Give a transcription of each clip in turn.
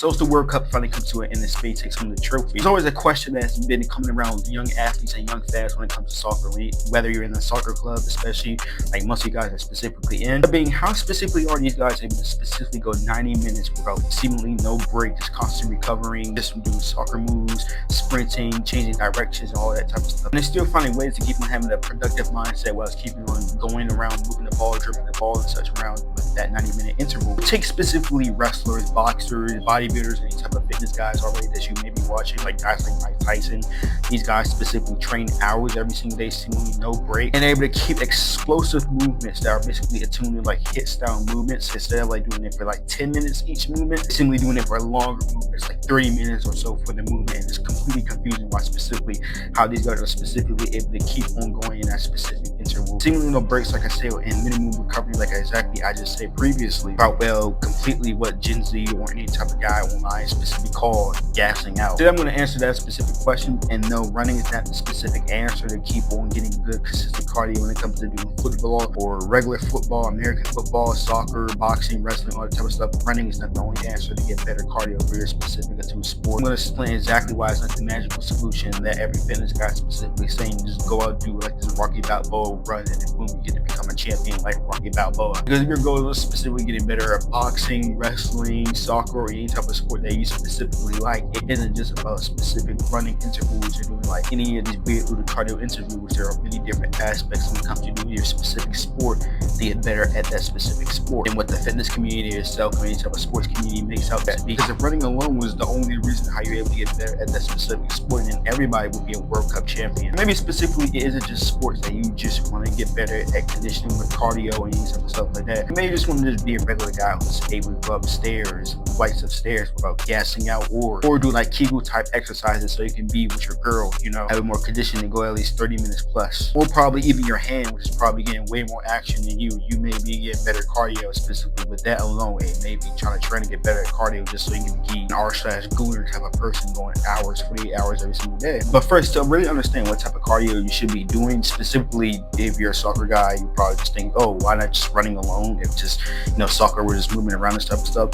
So as the World Cup finally comes to an end and Spain takes home the trophy, there's always a question that's been coming around young athletes and young fans when it comes to soccer, whether you're in a soccer club, especially like most of you guys are specifically in, being how specifically are these guys able to specifically go 90 minutes without seemingly no break, just constantly recovering, just doing soccer moves, sprinting, changing directions, and all that type of stuff. And they're still finding ways to keep on having a productive mindset while it's keeping on going around, moving the ball, dribbling the ball, and such around with that 90-minute interval. Take specifically wrestlers, boxers, bodybuilders, any type of fitness guys already that you may be watching, like guys like Mike Tyson. These guys specifically train hours every single day, seemingly no break, and able to keep explosive movements that are basically attuned to like hit style movements instead of like doing it for like 10 minutes each movement, seemingly doing it for longer movements, like 30 minutes or so for the movement. And it's completely confusing why specifically how these guys are specifically able to keep on going in that specific interval. Seemingly no breaks, like I said, and minimum recovery, like exactly I just said previously, about completely what Gen Z or any type of guy online specifically call gassing out. Today I'm going to answer that specific question, and no, running is not the specific answer to keep on getting good consistent cardio when it comes to doing football or regular football, American football, soccer, boxing, wrestling, all that type of stuff. Running is not the only answer to get better cardio for your specific sport. I'm going to explain exactly why it's not the magical solution that every fitness guy specifically saying just go out and do like this Rocky Balboa run and then boom, you get to become a champion like Rocky Balboa. Because if your goal is specifically getting better at boxing, wrestling, soccer, or any type of sport that you specifically like, it isn't just about specific running intervals or doing like any of these weird little cardio intervals. There are many different aspects when it comes to doing your specific sport to get better at that specific sport, and what the fitness community itself or any type of sports community makes out that be. Because if running alone was the only reason how you're able to get better at that specific sport, then everybody would be a World Cup champion. Maybe specifically it isn't just sports that you just want to get better at conditioning with cardio and any type of stuff like that. You may just want to just be a regular guy who's able to go upstairs, flights of stairs without gassing out, or do like Kegel type exercises so you can be with your girl, have more conditioning and go at least 30 minutes plus. Or probably even your hand, which is probably getting way more action than you. You may be getting better cardio specifically with that alone, and maybe trying to train to get better at cardio just so you can be an R/Gooner type of person going hours, 48 hours every single day. But first, to really understand what type of cardio you should be doing, specifically if you're a soccer guy, you probably just think, oh, why not just running alone? If just, soccer, we're just moving around and type of stuff.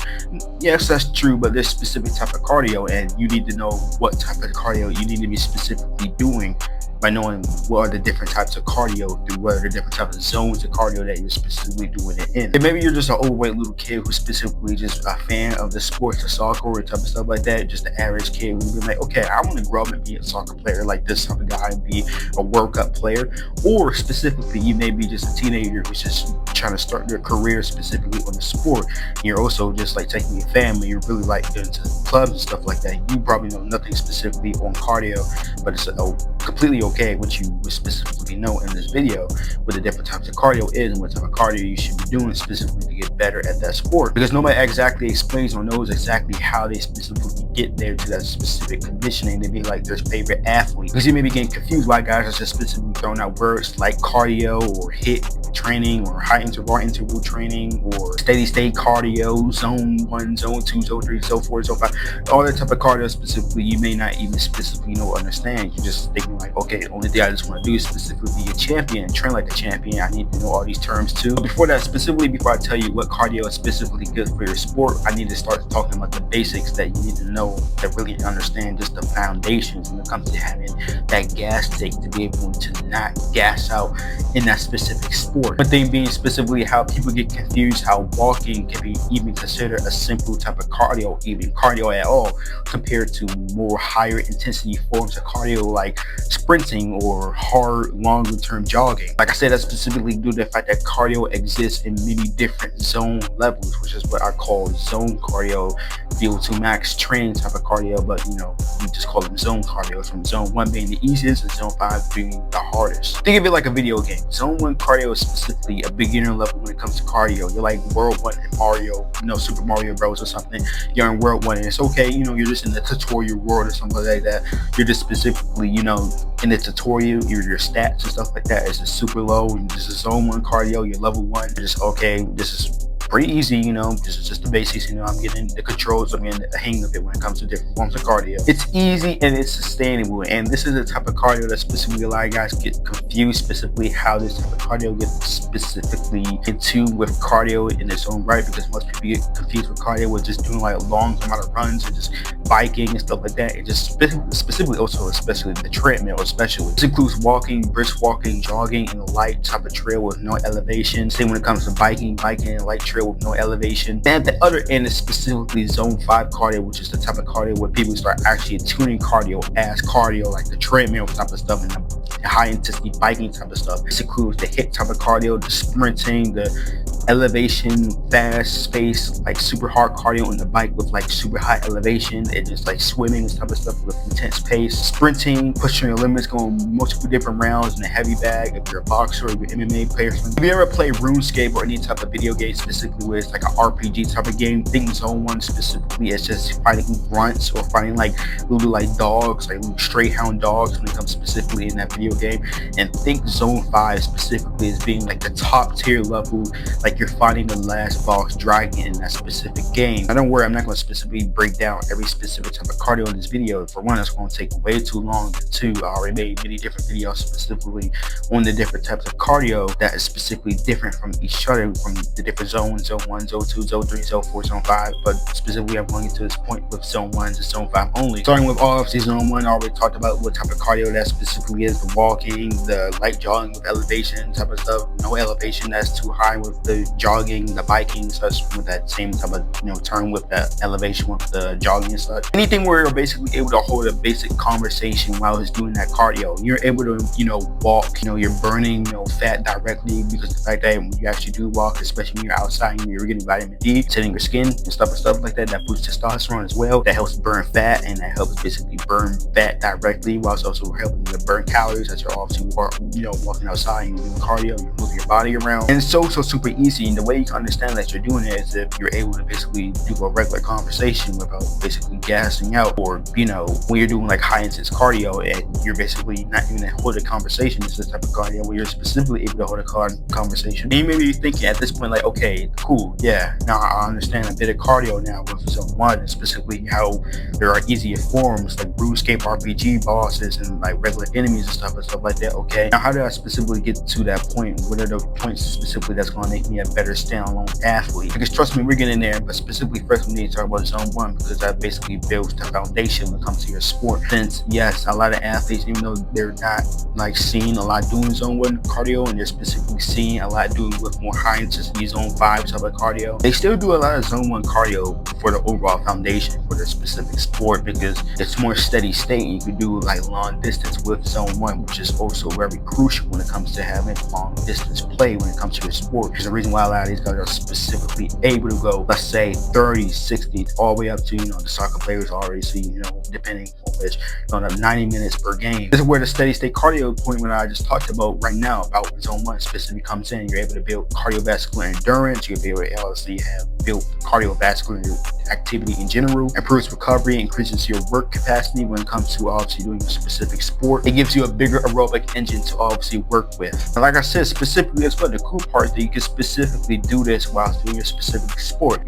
Yes, that's true, but there's specific type of cardio, and you need to know what type of cardio you need to be specifically doing by knowing what are the different types of cardio, what are the different types of zones of cardio that you're specifically doing it in. And maybe you're just an overweight little kid who's specifically just a fan of the sport, the soccer, or type of stuff like that, just the average kid who's been like, okay, I want to grow up and be a soccer player like this type of guy and be a World Cup player. Or specifically, you may be just a teenager who's just trying to start their career specifically on the sport. And you're also just like taking your family, you're really like into clubs and stuff like that. You probably know nothing specifically on cardio, but it's completely okay what you would specifically know in this video, what the different types of cardio is and what type of cardio you should be doing specifically to get better at that sport. Because nobody exactly explains or knows exactly how they specifically get there to that specific conditioning to be like their favorite athlete. Because you may be getting confused why guys are just specifically throwing out words like cardio or HIIT training or high interval training or steady state cardio, zone 1, zone 2, zone 3, zone 4, zone 5, all that type of cardio specifically you may not even specifically know or understand. You're just thinking like, okay, the only thing I just want to do is specifically be a champion, train like a champion. I need to know all these terms too. But before that, before I tell you what cardio is specifically good for your sport, I need to start talking about the basics that you need to know to really understand just the foundations when it comes to having that gas tank to be able to not gas out in that specific sport. One thing being specifically how people get confused how walking can be even considered a simple type of cardio, even cardio at all, compared to more higher intensity forms of cardio like sprinting or hard longer term jogging. Like I said, that's specifically due to the fact that cardio exists in many different zone levels, which is what I call zone cardio, VO2 max training type of cardio, but we just call them zone cardio, from zone 1 being the easiest and zone 5 being the hardest. Think of it like a video game. Zone 1 cardio is specifically a beginner level when it comes to cardio. You're like World 1 in Mario, Super Mario Bros or something. You're in World 1 and it's okay, you're just in the tutorial world or something like that. You're just specifically, in the tutorial, your stats and stuff like that is just super low, and this is zone 1 cardio, you're level 1, you're just okay, this is pretty easy, just the basics, I'm getting the controls, I'm getting the hang of it when it comes to different forms of cardio. It's easy and it's sustainable, and this is the type of cardio that specifically a lot of guys get confused, specifically how this type of cardio gets specifically into with cardio in its own right, because most people get confused with cardio with just doing like a long amount of runs and just biking and stuff like that. It just specifically also, especially the treadmill, especially. This includes walking, brisk walking, jogging, and a light type of trail with no elevation. Same when it comes to biking and a light trail with no elevation. And at the other end is specifically zone 5 cardio, which is the type of cardio where people start actually tuning cardio as cardio, like the treadmill type of stuff and the high intensity biking type of stuff. This includes the HIIT type of cardio, the sprinting, the elevation, fast space, like super hard cardio on the bike with like super high elevation, and just like swimming and type of stuff with intense pace, sprinting, pushing your limits, going multiple different rounds in a heavy bag. If you're a boxer or you're an MMA player, if you ever play RuneScape or any type of video game specifically where it's like an RPG type of game, think Zone 1 specifically as just fighting grunts or fighting like little like dogs, like little stray hound dogs when it comes specifically in that video game, and think Zone 5 specifically as being like the top tier level, like you're fighting the last boss dragon in that specific game. Now don't worry, I'm not going to specifically break down every specific type of cardio in this video. For one, it's going to take way too long. And two, I already made many different videos specifically on the different types of cardio that is specifically different from each other, from the different zones, zone 1, zone 2, zone 3, zone 4, zone 5, but specifically I'm going to this point with zone 1 to zone 5 only. Starting with obviously zone 1, I already talked about what type of cardio that specifically is: the walking, the light jogging with elevation type of stuff, no elevation that's too high with the jogging, the biking, such with that same type of term with that elevation with the jogging and such. Anything where you're basically able to hold a basic conversation while it's doing that cardio. You're able to walk, you're burning fat directly, because the fact that when you actually do walk, especially when you're outside and you're getting vitamin D, hitting your skin and stuff like that, that boosts testosterone as well. That helps burn fat, and that helps basically burn fat directly, while it's also helping to burn calories as you're obviously walking outside and you're doing cardio, you're moving your body around. And it's so super easy. And the way you can understand that you're doing it is if you're able to basically do a regular conversation without basically gassing out, or when you're doing like high intense cardio and you're basically not even hold a conversation. It's this type of cardio where you're specifically able to hold a conversation. And you may be thinking at this point like, okay, cool, yeah, now I understand a bit of cardio now with zone 1, and specifically how there are easier forms like RuneScape RPG bosses and like regular enemies and stuff like that. Okay, now how do I specifically get to that point? What are the points specifically that's going to make me a better standalone athlete? Because trust me, we're getting there, but specifically first we need to talk about zone 1, because that basically builds the foundation when it comes to your sport. Since yes, a lot of athletes, even though they're not like seeing a lot doing zone 1 cardio, and they're specifically seeing a lot doing with more high intensity zone 5 type of cardio, they still do a lot of zone 1 cardio for the overall foundation for their specific sport, because it's more steady state. You can do like long distance with zone 1, which is also very crucial when it comes to having long distance play when it comes to your sport. Because the reason why a lot of these guys are specifically able to go, let's say 30, 60, all the way up to the soccer players already see, depending on which, 90 minutes per game. This is where the steady state cardio point when I just talked about right now about zone 1 specifically comes in. You're able to build cardiovascular endurance. You'll be able to obviously have built cardiovascular activity in general, improves recovery, increases your work capacity when it comes to obviously doing a specific sport. It gives you a bigger aerobic engine to obviously work with. And like I said, specifically as well, the cool part that you can specifically do this while doing your specific sport.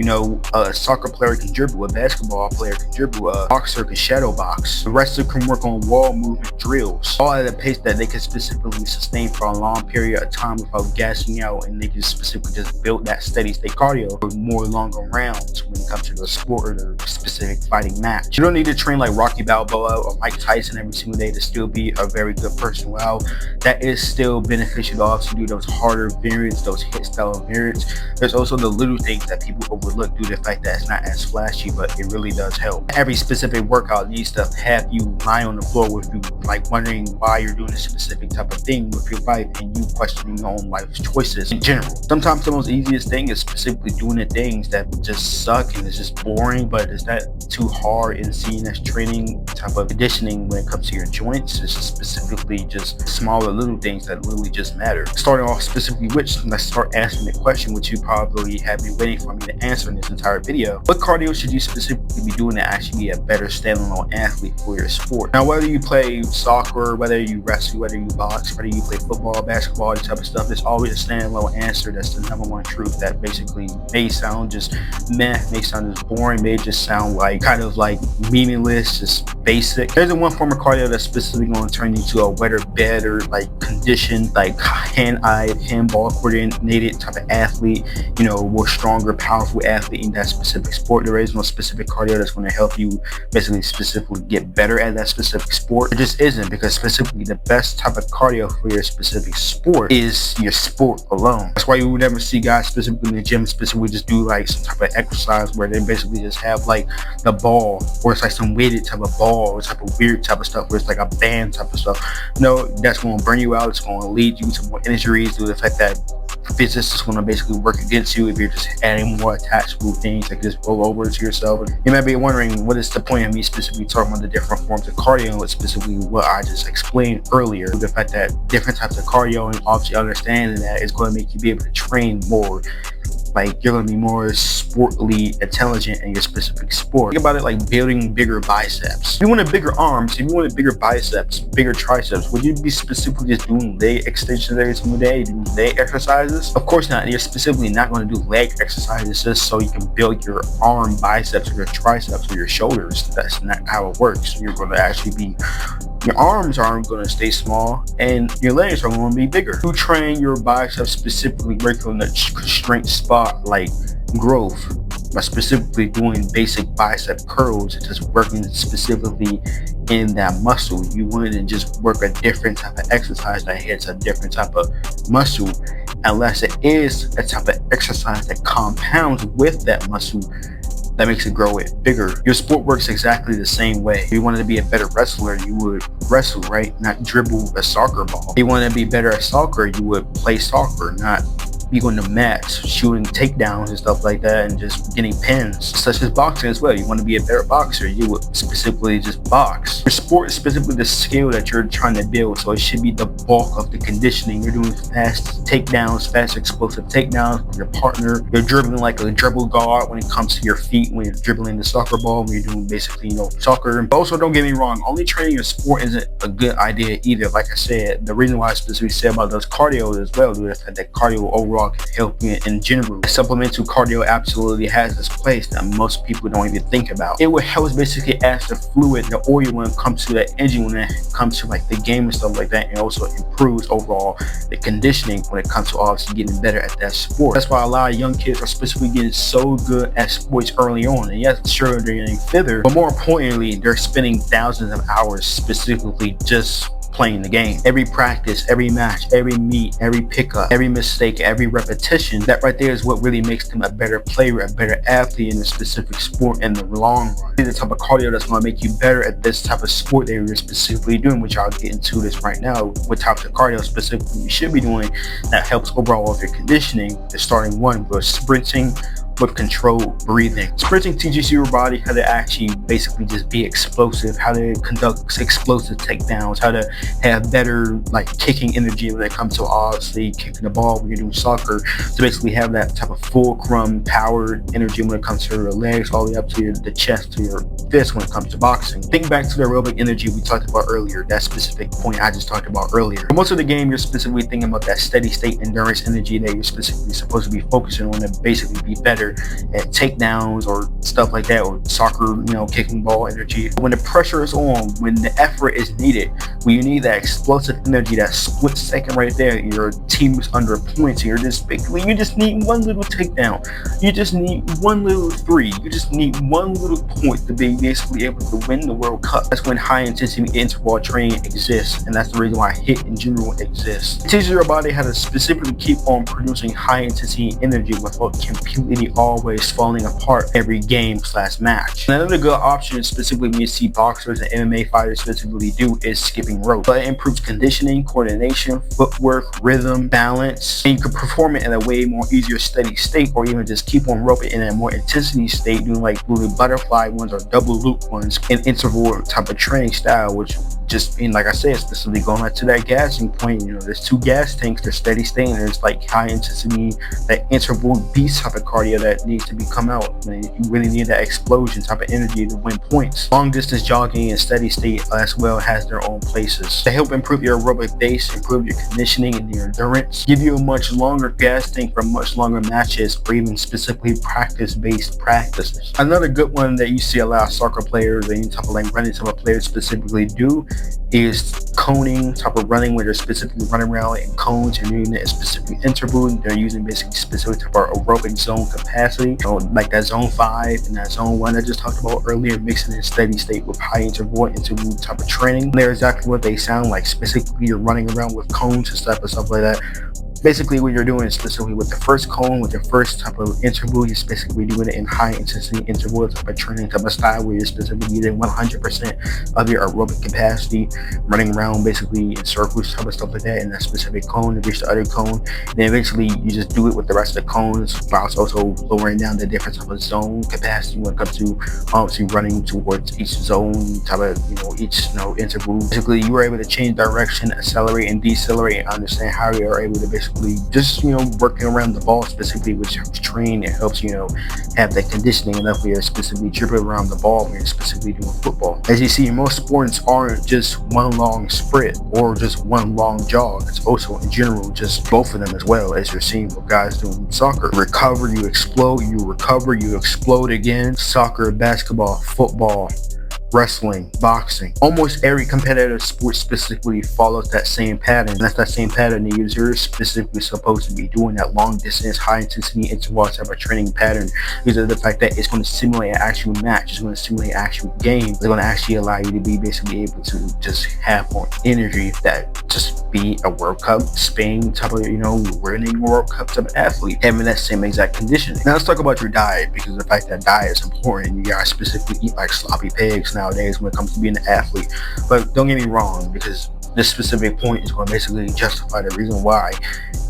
A soccer player can dribble, a basketball player can dribble, a boxer can shadow box, the wrestler can work on wall movement drills, all at a pace that they can specifically sustain for a long period of time without gassing out, and they can specifically just build that steady state cardio for more longer rounds when it comes to the sport or the specific fighting match. You don't need to train like Rocky Balboa or Mike Tyson every single day to still be a very good person. Well, that is still beneficial to obviously do those harder variants, those HIIT style variants. There's also the little things that people overlook due to the fact that it's not as flashy, but it really does help. Every specific workout needs to have you lying on the floor with you like wondering why you're doing a specific type of thing with your life, and you questioning your own life choices in general. Sometimes the most easiest thing is specifically doing a thing things that just suck and it's just boring, but it's not too hard in CNS training type of conditioning when it comes to your joints. It's just specifically just smaller little things that literally just matter. Starting off specifically, let's start asking the question which you probably have been waiting for me to answer in this entire video. What cardio should you specifically be doing to actually be a better standalone athlete for your sport? Now, whether you play soccer, whether you wrestle, whether you box, whether you play football, basketball, this type of stuff, there's always a standalone answer that's the number one truth that basically may sound just meh, may sound just boring, may just sound like kind of like meaningless, just basic. There's one form of cardio that's specifically going to turn you to a wetter, better, like conditioned, like hand-eye, handball coordinated type of athlete, you know, more stronger, powerful athlete in that specific sport. There is no specific cardio that's going to help you basically specifically get better at that specific sport. It just isn't, because specifically the best type of cardio for your specific sport is your sport alone. That's why you would never see guys specifically in the gym specifically just do like some type of exercise where they basically just have like the ball, or it's like some weighted type of ball, or type of weird type of stuff where it's like a band type of stuff. No, that's going to burn you out. It's going to lead you to more injuries due to the fact that physics is going to basically work against you if you're just adding more attachable things that just roll over to yourself. You might be wondering, what is the point of me specifically talking about the different forms of cardio, and specifically what I just explained earlier, the fact that different types of cardio, and obviously understanding that is going to make you be able to train more. Like, you're going to be more sportly intelligent in your specific sport. Think about it like building bigger biceps. If you wanted bigger arms, if you wanted bigger biceps, bigger triceps, would you be specifically just doing leg extensions every single day, doing leg exercises? Of course not. You're specifically not going to do leg exercises just so you can build your arm biceps or your triceps or your shoulders. That's not how it works. You're going to actually be, your arms aren't going to stay small and your legs are going to be bigger. You train your biceps specifically working on the strength spot like growth by specifically doing basic bicep curls and just working specifically in that muscle. You wouldn't just work a different type of exercise that hits a different type of muscle, unless it is a type of exercise that compounds with that muscle that makes it grow it bigger. Your sport works exactly the same way. If you wanted to be a better wrestler, you would wrestle, right? Not dribble a soccer ball. If you want to be better at soccer, you would play soccer, not be on the mats shooting takedowns and stuff like that and just getting pins. Such as boxing as well. You want to be a better boxer, you would specifically just box. Your sport is specifically the skill that you're trying to build, so it should be the bulk of the conditioning. You're doing fast takedowns, fast explosive takedowns with your partner. You're dribbling like a dribble guard when it comes to your feet, when you're dribbling the soccer ball, when you're doing basically, you know, soccer. Also, don't get me wrong, only training your sport isn't a good idea either. Like I said, the reason why I specifically said about those cardio as well, is that cardio overall can help you in general. Supplemental cardio absolutely has this place that most people don't even think about. It will help basically add the fluid, the oil when it comes to that engine, when it comes to like the game and stuff like that, and also improves overall the conditioning when it comes to obviously getting better at that sport. That's why a lot of young kids are specifically getting so good at sports early on. And yes, sure, they're getting fitter, but more importantly, they're spending thousands of hours specifically just playing the game. Every practice, every match, every meet, every pickup, every mistake, every repetition, that right there is what really makes them a better player, a better athlete in a specific sport in the long run. The type of cardio that's going to make you better at this type of sport that you're specifically doing, which I'll get into this right now, what types of cardio specifically you should be doing that helps overall with your conditioning. Is starting one with sprinting, with controlled breathing. Sprinting teaches your body how to actually basically just be explosive, how to conduct explosive takedowns, how to have better like kicking energy when it comes to obviously kicking the ball when you're doing soccer, to basically have that type of fulcrum powered energy when it comes to your legs all the way up to the chest, to your fist when it comes to boxing. Think back to the aerobic energy we talked about earlier, that specific point I just talked about earlier. For most of the game, you're specifically thinking about that steady state endurance energy that you're specifically supposed to be focusing on to basically be better at takedowns or stuff like that, or soccer, you know, kicking ball energy. When the pressure is on, when the effort is needed, when you need that explosive energy, that split second right there, your team is under points, you're just basically, you just need one little takedown, you just need one little three, you just need one little point to be basically able to win the World Cup. That's when high intensity interval training exists, and that's the reason why HIIT in general exists. It teaches your body how to specifically keep on producing high intensity energy without completely always falling apart every game/match. Another good option, specifically when you see boxers and MMA fighters specifically do, is skipping rope. But it improves conditioning, coordination, footwork, rhythm, balance, and you can perform it in a way more easier steady state, or even just keep on roping in a more intensity state, doing like little butterfly ones or double loop ones in interval type of training style, which just like I said, specifically going back to that gassing point, there's 2 gas tanks, there's steady state, and there's like high intensity, that interval beast type of cardio that needs to be come out. You really need that explosion type of energy to win points. Long distance jogging and steady state as well has their own places. They help improve your aerobic base, improve your conditioning and your endurance, give you a much longer gas tank for much longer matches, or even specifically practice-based practices. Another good one that you see a lot of soccer players and any type of like running type of players specifically do is coning type of running, where they're specifically running around in cones and using a specific interval. They're using basically specific type of aerobic zone capacity, like that zone 5 and that zone 1 I just talked about earlier, mixing in steady state with high interval type of training. They're exactly what they sound like. Specifically, you're running around with cones and stuff like that. Basically, what you're doing is specifically with the first cone, with the first type of interval, you're specifically doing it in high intensity interval type of training type of style, where you're specifically using 100% of your aerobic capacity, running around basically in circles type of stuff like that in that specific cone to reach the other cone. And then eventually you just do it with the rest of the cones, while also lowering down the different type of zone capacity when it comes to obviously running towards each zone type of each interval. Basically, you are able to change direction, accelerate and decelerate, and understand how you are able to basically just working around the ball specifically, which helps train. It helps have that conditioning enough where you're specifically dribbling around the ball when you're specifically doing football. As you see, most sports aren't just one long sprint or just one long jog. It's also in general just both of them, as well as you're seeing what guys do in soccer. Recover, you explode, you recover, you explode again. Soccer, basketball, football, wrestling, boxing, almost every competitive sport specifically follows that same pattern. And that's that same pattern that you're specifically supposed to be doing, that long distance, high intensity interval type of training pattern, because of the fact that it's going to simulate an actual match, it's going to simulate an actual game. It's going to actually allow you to be basically able to just have more energy, that just be a World Cup Spain type of winning World Cup type of athlete, having that same exact conditioning. Now let's talk about your diet, because the fact that diet is important. You guys specifically eat like sloppy pigs nowadays when it comes to being an athlete. But don't get me wrong, because this specific point is going to basically justify the reason why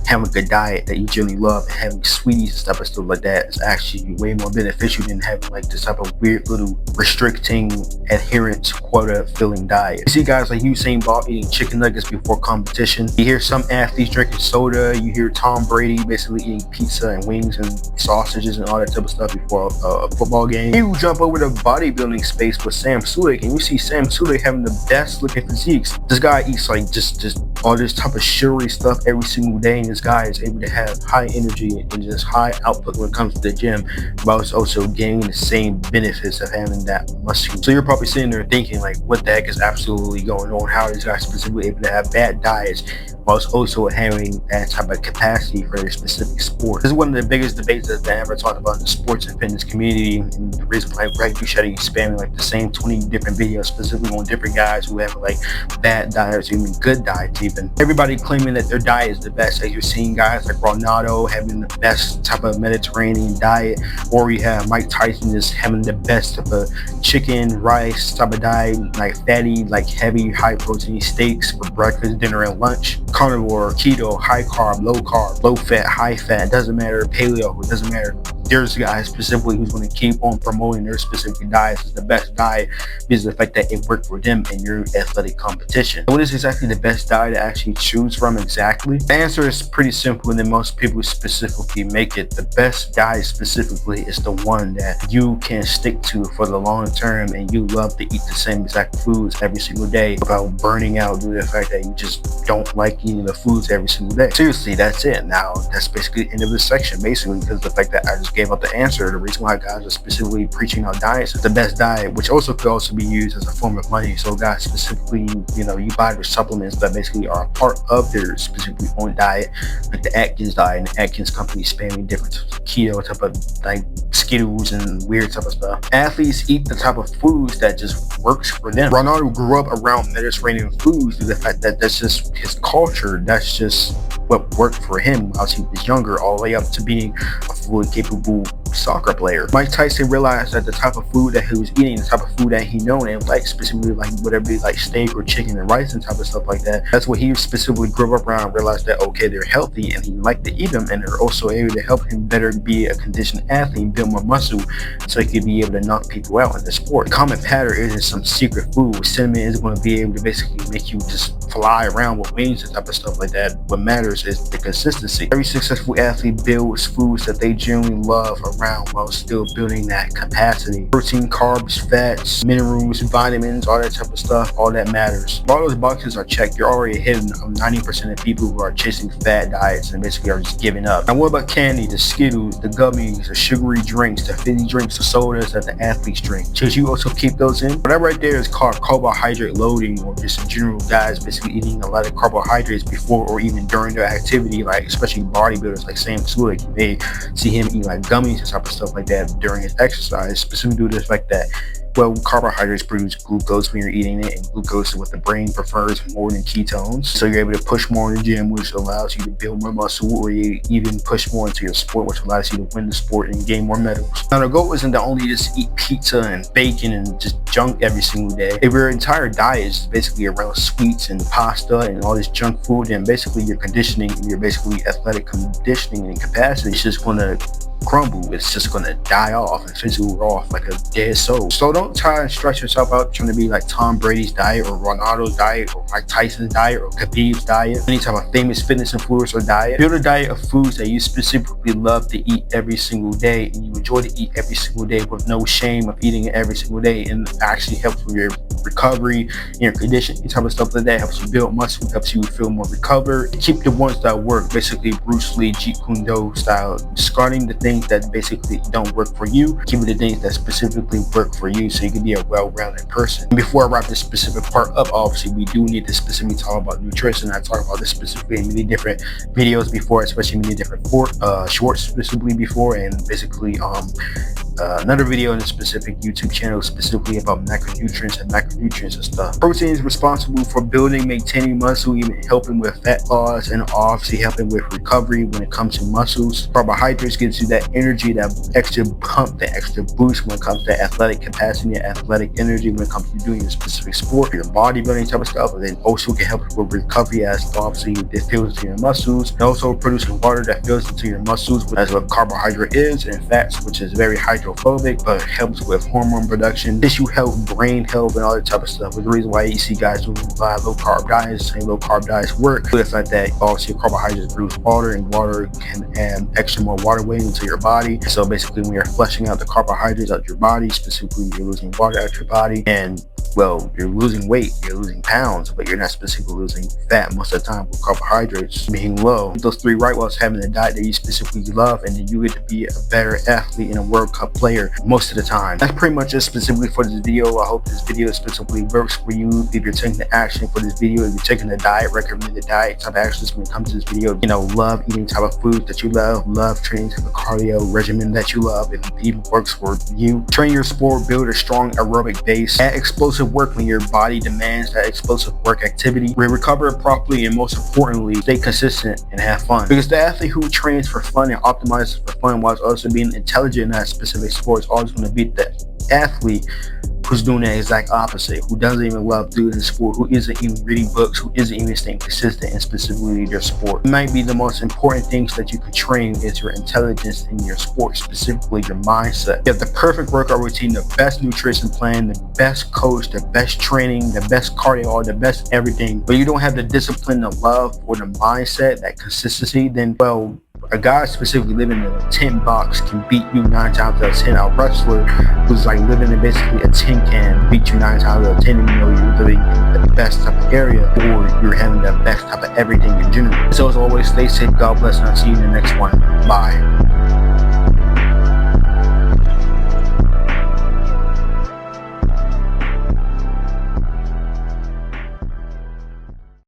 having a good diet that you generally love and having sweeties and stuff like that is actually way more beneficial than having like this type of weird little restricting adherence quota filling diet. You see guys like Usain Bolt eating chicken nuggets before competition. You hear some athletes drinking soda. You hear Tom Brady basically eating pizza and wings and sausages and all that type of stuff before a football game. You jump over the bodybuilding space with Sam Sulek, and you see Sam Sulek having the best looking physiques. This guy eats like just all this type of sugary stuff every single day, and this guy is able to have high energy and just high output when it comes to the gym, but it's also gaining the same benefits of having that muscle. So you're probably sitting there thinking like, what the heck is absolutely going on? How are these guys specifically able to have bad diets while also having that type of capacity for their specific sport? This is one of the biggest debates that's been ever talked about in the sports and fitness community, and the reason why Greg Duchetti is spamming like the same 20 different videos specifically on different guys who have like bad diets, even good diets even. Everybody claiming that their diet is the best, as you're seeing guys like Ronaldo having the best type of Mediterranean diet, or you have Mike Tyson just having the best type of chicken, rice type of diet, like fatty, like heavy, high protein steaks for breakfast, dinner, and lunch. Carnivore, keto, high carb, low carb, low fat, high fat, doesn't matter. Paleo, it doesn't matter. There's guys specifically who's going to keep on promoting their specific diets as the best diet because of the fact that it worked for them in your athletic competition. What is exactly the best diet to actually choose from exactly? The answer is pretty simple, and then most people specifically make it. The best diet specifically is the one that you can stick to for the long term, and you love to eat the same exact foods every single day without burning out due to the fact that you just don't like eating the foods every single day. Seriously, that's it. Now, that's basically the end of this section, basically, because of the fact that I just gave out the answer. The reason why guys are specifically preaching out diets is the best diet, which also could also be used as a form of money. So guys specifically, you buy their supplements that basically are a part of their specifically own diet, like the Atkins diet, and the Atkins company spamming different keto type of like Skittles and weird type of stuff. Athletes eat the type of foods that just works for them. Ronaldo grew up around Mediterranean foods due to the fact that that's just his culture. That's just what worked for him while he was younger, all the way up to being a fully capable soccer player. Mike Tyson realized that the type of food that he was eating, the type of food that he known and liked, specifically like whatever be like steak or chicken and rice and type of stuff like that. That's what he specifically grew up around. Realized that okay, they're healthy and he liked to eat them, and they're also able to help him better be a conditioned athlete, build more muscle, so he could be able to knock people out in the sport. The common pattern isn't some secret food. Cinnamon is going to be able to basically make you just fly around with wings and type of stuff like that. What matters is the consistency. Every successful athlete builds foods that they genuinely love around while still building that capacity. Protein, carbs, fats, minerals, vitamins, all that type of stuff, all that matters. If all those boxes are checked, you're already hitting 90% of people who are chasing fat diets and basically are just giving up. Now what about candy, the Skittles, the gummies, the sugary drinks, the fizzy drinks, the sodas that the athletes drink? Should you also keep those in? That right there is called carbohydrate loading, or just in general guys basically eating a lot of carbohydrates before or even during their activity, like especially bodybuilders like Sam Slick. You may see him eat like gummies and type of stuff like that during his exercise, specifically due to the fact that, well, carbohydrates produce glucose when you're eating it, and glucose is what the brain prefers more than ketones. So you're able to push more in the gym, which allows you to build more muscle, or you even push more into your sport, which allows you to win the sport and gain more medals. Now the goal isn't to only just eat pizza and bacon and just junk every single day. If your entire diet is basically around sweets and pasta and all this junk food, then basically your conditioning, your basically athletic conditioning and capacity is just going to crumble. It's just gonna die off and fizzle off like a dead soul. So don't try and stress yourself out trying to be like Tom Brady's diet or Ronaldo's diet or Mike Tyson's diet or Khabib's diet, any type of famous fitness influencer diet. Build a diet of foods that you specifically love to eat every single day, and you enjoy to eat every single day with no shame of eating it every single day, and it actually helps with your recovery, your conditioning, type of stuff like that. Helps you build muscle, helps you feel more recovered. Keep the ones that work, basically Bruce Lee, Jeet Kune Do style, discarding the things that basically don't work for you, keep the things that specifically work for you, so you can be a well-rounded person. And before I wrap this specific part up, obviously we do need to specifically talk about nutrition. I talked about this specifically in many different videos before, especially many different shorts specifically before, and basically another video in a specific YouTube channel specifically about macronutrients and stuff. Protein is responsible for building, maintaining muscle, even helping with fat loss, and obviously helping with recovery when it comes to muscles. Carbohydrates gives you that energy, that extra pump, that extra boost when it comes to athletic capacity and athletic energy when it comes to doing a specific sport, your bodybuilding type of stuff. And then also can help with recovery, as obviously it fills into your muscles, and also producing water that fills into your muscles, as what carbohydrate is, and fats, which is very hydrophobic but helps with hormone production, tissue health, brain health, and all that type of stuff. But the reason why you see guys who buy low carb diets, and low carb diets work, but it's like that obviously carbohydrates produce water, and water can add extra more water weight into your body. So basically when you're flushing out the carbohydrates out your body, specifically you're losing water out your body, and well, you're losing weight, you're losing pounds, but you're not specifically losing fat most of the time with carbohydrates being low. Those three right whilst having a diet that you specifically love, and then you get to be a better athlete and a World Cup player most of the time. That's pretty much it specifically for this video. I hope this video specifically works for you. If you're taking the action for this video, if you're taking the diet, recommended diet type of actions when it comes to this video, love eating type of food that you love training type of cardio regimen that you love, if it even works for you. Train your sport, build a strong aerobic base, add explosive work when your body demands that explosive work activity, recover properly, and most importantly, stay consistent and have fun. Because the athlete who trains for fun and optimizes for fun while also being intelligent in that specific sport is always going to beat the athlete who's doing the exact opposite, who doesn't even love doing the sport, who isn't even reading books, who isn't even staying consistent in specifically their sport. It might be the most important things that you can train is your intelligence in your sport, specifically your mindset. You have the perfect workout routine, the best nutrition plan, the best coach, the best training, the best cardio, the best everything, but you don't have the discipline, the love, or the mindset, that consistency, then, well, a guy specifically living in a tent box can beat you 9 times out of 10. A wrestler who's like living in basically a tin can beat you 9 times out of 10, and you're living in the best type of area, or you're having the best type of everything in general. So as always, stay safe, God bless, and I'll see you in the next one. Bye.